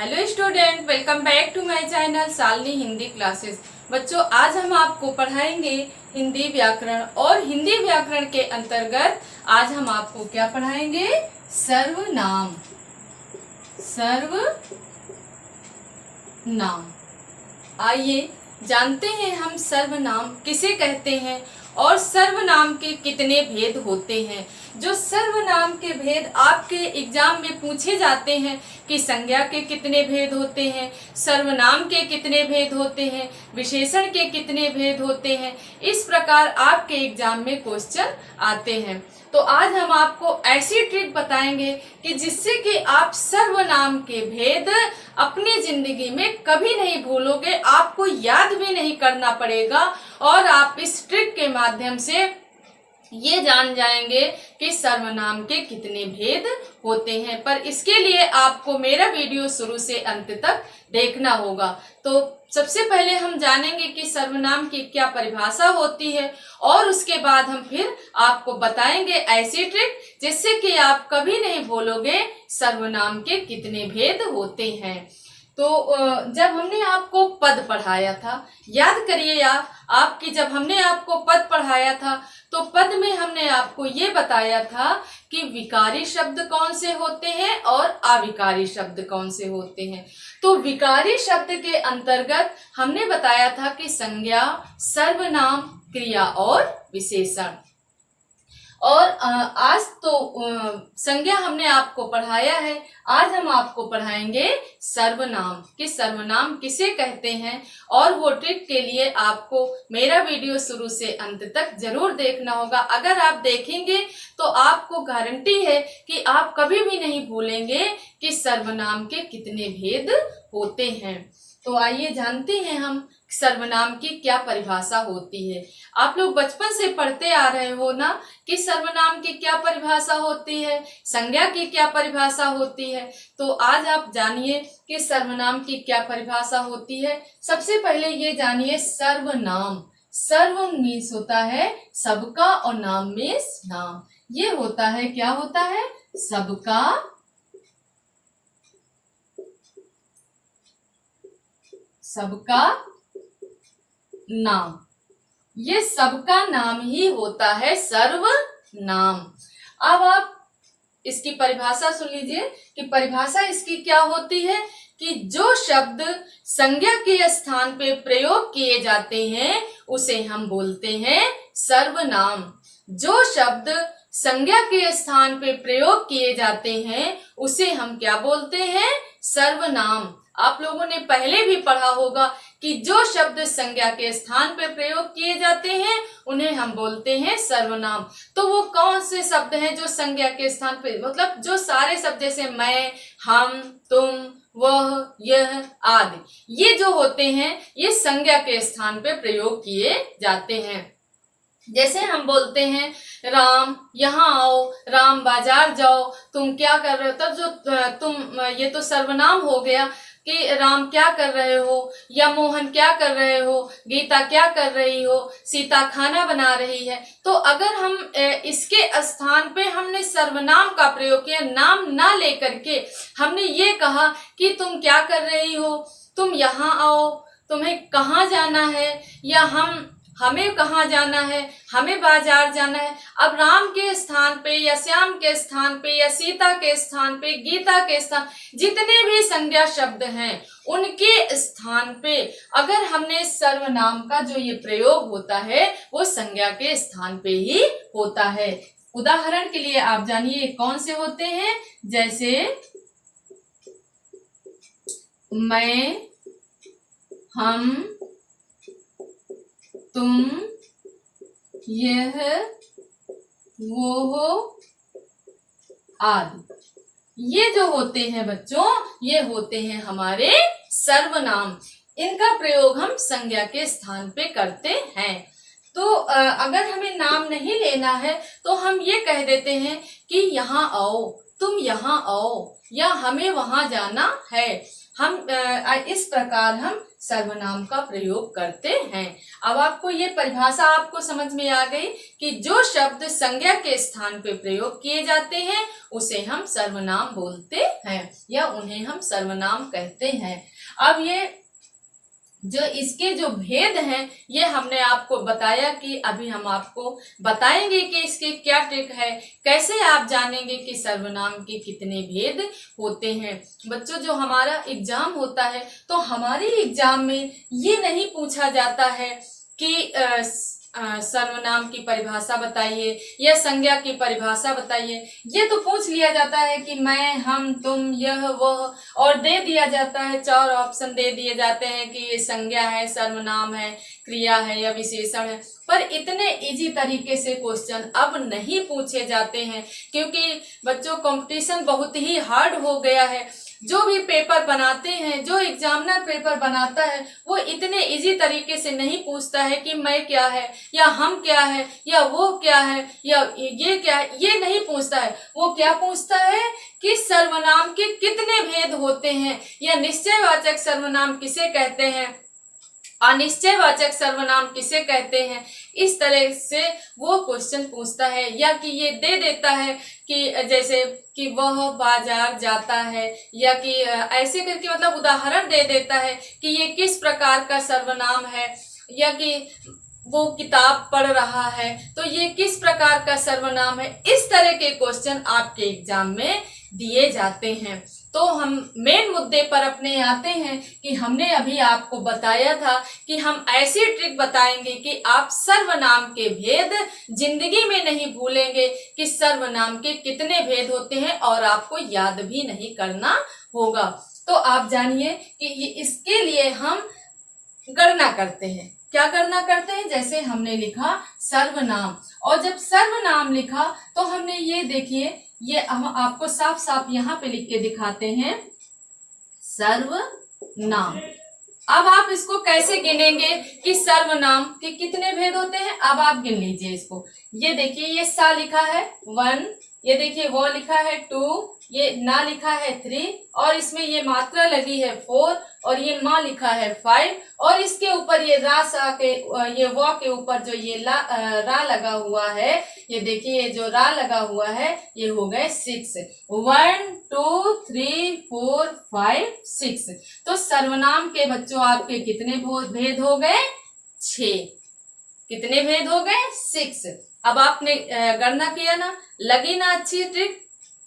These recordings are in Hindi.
Hello student, welcome back to my channel Shalini Hindi classes. बच्चों, आज हम आपको पढ़ाएंगे हिंदी व्याकरण और हिंदी व्याकरण के अंतर्गत आज हम आपको क्या पढ़ाएंगे? सर्वनाम। सर्वनाम। आइए जानते हैं हम सर्वनाम किसे कहते हैं और सर्वनाम के कितने भेद होते हैं। जो सर्वनाम के भेद आपके एग्जाम में पूछे जाते हैं कि संज्ञा के कितने भेद होते हैं, सर्वनाम के कितने भेद होते हैं, विशेषण के कितने भेद होते हैं, इस प्रकार आपके एग्जाम में क्वेश्चन आते हैं। तो आज हम आपको ऐसी ट्रिक बताएंगे कि जिससे कि आप सर्वनाम के भेद अपनी जिंदगी में कभी नहीं भूलोगे, आपको याद भी नहीं करना पड़ेगा और आप इस ट्रिक के माध्यम से ये जान जाएंगे कि सर्वनाम के कितने भेद होते हैं। पर इसके लिए आपको मेरा वीडियो शुरू से अंत तक देखना होगा। तो सबसे पहले हम जानेंगे कि सर्वनाम की क्या परिभाषा होती है और उसके बाद हम फिर आपको बताएंगे ऐसी ट्रिक जिससे कि आप कभी नहीं भूलोगे सर्वनाम के कितने भेद होते हैं। तो जब हमने आपको पद पढ़ाया था, याद करिए आपकी जब हमने आपको पद पढ़ाया था तो पद में हमने आपको ये बताया था कि विकारी शब्द कौन से होते हैं और अविकारी शब्द कौन से होते हैं। तो विकारी शब्द के अंतर्गत हमने बताया था कि संज्ञा, सर्वनाम, क्रिया और विशेषण। और आज तो संज्ञा हमने आपको पढ़ाया है, आज हम आपको पढ़ाएंगे सर्वनाम कि सर्वनाम किसे कहते हैं। और वो ट्रिक के लिए आपको मेरा वीडियो शुरू से अंत तक जरूर देखना होगा। अगर आप देखेंगे तो आपको गारंटी है कि आप कभी भी नहीं भूलेंगे कि सर्वनाम के कितने भेद होते हैं। तो आइए जानते हैं हम सर्वनाम की क्या परिभाषा होती है। आप लोग बचपन से पढ़ते आ रहे हो ना कि सर्वनाम की क्या परिभाषा होती है, संज्ञा की क्या परिभाषा होती है। तो आज आप जानिए कि सर्वनाम की क्या परिभाषा होती है। सबसे पहले ये जानिए सर्वनाम। सर्व मीन्स होता है सबका और नाम मीन्स नाम। ये होता है, क्या होता है? सबका नाम। ये सबका नाम ही होता है सर्वनाम। अब आप इसकी परिभाषा सुन लीजिए कि परिभाषा इसकी क्या होती है कि जो शब्द संज्ञा के स्थान पे प्रयोग किए जाते हैं उसे हम बोलते हैं सर्वनाम। जो शब्द संज्ञा के स्थान पे प्रयोग किए जाते हैं उसे हम क्या बोलते हैं? सर्वनाम। आप लोगों ने पहले भी पढ़ा होगा कि जो शब्द संज्ञा के स्थान पे प्रयोग किए जाते हैं उन्हें हम बोलते हैं सर्वनाम। तो वो कौन से शब्द हैं जो संज्ञा के स्थान पे, मतलब जो सारे शब्द जैसे मैं, हम, तुम, वह, यह आदि, ये जो होते हैं ये संज्ञा के स्थान पे प्रयोग किए जाते हैं। जैसे हम बोलते हैं राम यहाँ आओ, राम बाजार जाओ, तुम क्या कर रहे हो, तब जो तुम, ये तो सर्वनाम हो गया कि राम क्या कर रहे हो, या मोहन क्या कर रहे हो, गीता क्या कर रही हो, सीता खाना बना रही है। तो अगर हम इसके स्थान पे हमने सर्वनाम का प्रयोग किया, नाम ना लेकर के हमने ये कहा कि तुम क्या कर रही हो, तुम यहाँ आओ, तुम्हें कहाँ जाना है, या हमें कहाँ जाना है, हमें बाजार जाना है। अब राम के स्थान पे या श्याम के स्थान पे या सीता के स्थान पे, गीता के स्थान, जितने भी संज्ञा शब्द हैं उनके स्थान पे अगर हमने सर्वनाम का जो ये प्रयोग होता है वो संज्ञा के स्थान पे ही होता है। उदाहरण के लिए आप जानिए कौन से होते हैं। जैसे मैं, हम, तुम, यह, वो आदि, ये जो होते हैं बच्चों ये होते हैं हमारे सर्वनाम। इनका प्रयोग हम संज्ञा के स्थान पे करते हैं। तो अगर हमें नाम नहीं लेना है तो हम ये कह देते हैं कि यहाँ आओ, तुम यहाँ आओ, या हमें वहां जाना है। इस प्रकार हम सर्वनाम का प्रयोग करते हैं। अब आपको ये परिभाषा आपको समझ में आ गई कि जो शब्द संज्ञा के स्थान पे प्रयोग किए जाते हैं उसे हम सर्वनाम बोलते हैं या उन्हें हम सर्वनाम कहते हैं। अब ये जो इसके जो भेद हैं ये हमने आपको बताया कि अभी हम आपको बताएंगे कि इसके क्या ट्रिक है, कैसे आप जानेंगे कि सर्वनाम के कितने भेद होते हैं। बच्चों, जो हमारा एग्जाम होता है तो हमारे एग्जाम में ये नहीं पूछा जाता है कि सर्वनाम की परिभाषा बताइए या संज्ञा की परिभाषा बताइए। ये तो पूछ लिया जाता है कि मैं, हम, तुम, यह, वह, और दे दिया जाता है, 4 ऑप्शन दे दिए जाते हैं कि ये संज्ञा है, सर्वनाम है, क्रिया है या विशेषण है। पर इतने इजी तरीके से क्वेश्चन अब नहीं पूछे जाते हैं क्योंकि बच्चों कंपटीशन बहुत ही हार्ड हो गया है। जो भी पेपर बनाते हैं, जो एग्जामिनर पेपर बनाता है, वो इतने इजी तरीके से नहीं पूछता है कि मैं क्या है या हम क्या है या वो क्या है या ये क्या है, ये नहीं पूछता है। वो क्या पूछता है कि सर्वनाम के कितने भेद होते हैं या निश्चयवाचक सर्वनाम किसे कहते हैं, अनिश्चयवाचक सर्वनाम किसे कहते हैं। इस तरह से वो क्वेश्चन पूछता है या कि ये दे देता है कि जैसे कि वह बाजार जाता है या कि ऐसे करके मतलब उदाहरण दे देता है कि ये किस प्रकार का सर्वनाम है या कि वो किताब पढ़ रहा है तो ये किस प्रकार का सर्वनाम है। इस तरह के क्वेश्चन आपके एग्जाम में दिए जाते हैं। तो हम मेन मुद्दे पर अपने आते हैं कि हमने अभी आपको बताया था कि हम ऐसी ट्रिक बताएंगे कि आप सर्वनाम के भेद जिंदगी में नहीं भूलेंगे कि सर्वनाम के कितने भेद होते हैं और आपको याद भी नहीं करना होगा। तो आप जानिए कि इसके लिए हम गणना करते हैं। क्या गणना करते हैं? जैसे हमने लिखा सर्वनाम, और जब सर्वनाम लिखा तो हमने ये देखिए, ये हम आपको साफ साफ यहाँ पे लिख के दिखाते हैं, सर्वनाम। अब आप इसको कैसे गिनेंगे कि सर्वनाम के कितने भेद होते हैं? अब आप गिन लीजिए इसको। ये देखिए, ये सा लिखा है 1, ये देखिए वो लिखा है 2, ये ना लिखा है 3, और इसमें ये मात्रा लगी है 4, और ये माँ लिखा है 5, और इसके ऊपर ये रा सा के, ये व के ऊपर जो ये रा लगा हुआ है, ये देखिए ये जो रा लगा हुआ है ये हो गए 6। 1 2 3 4 5 6। तो सर्वनाम के बच्चों आपके कितने भेद हो गए? 6। कितने भेद हो गए? 6। अब आपने गणना किया ना, लगी ना अच्छी ट्रिक,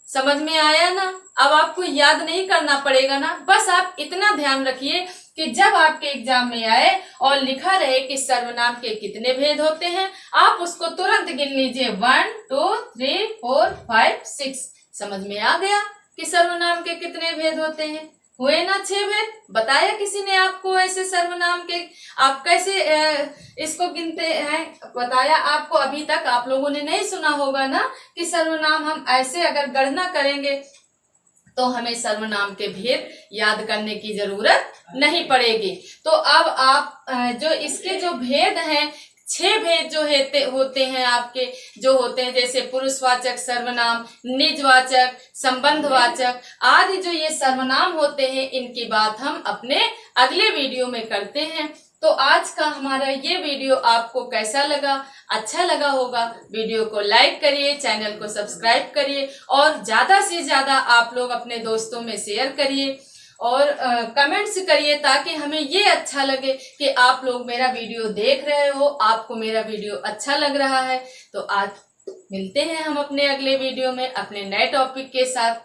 समझ में आया ना? अब आपको याद नहीं करना पड़ेगा ना, बस आप इतना ध्यान रखिए कि जब आपके एग्जाम में आए और लिखा रहे कि सर्वनाम के कितने भेद होते हैं, आप उसको तुरंत गिन लीजिए 1 2 3 4 5 6। समझ में आ गया कि सर्वनाम के कितने भेद होते हैं? हुए ना 6 भेद? बताया किसी ने आपको ऐसे सर्वनाम के आप कैसे इसको गिनते हैं? बताया आपको? अभी तक आप लोगों ने नहीं सुना होगा ना कि सर्वनाम हम ऐसे अगर गणना करेंगे तो हमें सर्वनाम के भेद याद करने की जरूरत नहीं पड़ेगी। तो अब आप जो इसके जो भेद हैं, 6 भेद जो होते हैं आपके, जो होते हैं जैसे पुरुषवाचक सर्वनाम, निजवाचक, संबंधवाचक आदि, जो ये सर्वनाम होते हैं, इनकी बात हम अपने अगले वीडियो में करते हैं। तो आज का हमारा ये वीडियो आपको कैसा लगा? अच्छा लगा होगा। वीडियो को लाइक करिए, चैनल को सब्सक्राइब करिए और ज्यादा से ज्यादा आप लोग अपने दोस्तों में शेयर करिए और कमेंट्स करिए ताकि हमें ये अच्छा लगे कि आप लोग मेरा वीडियो देख रहे हो, आपको मेरा वीडियो अच्छा लग रहा है। तो आज मिलते हैं हम अपने अगले वीडियो में अपने नए टॉपिक के साथ।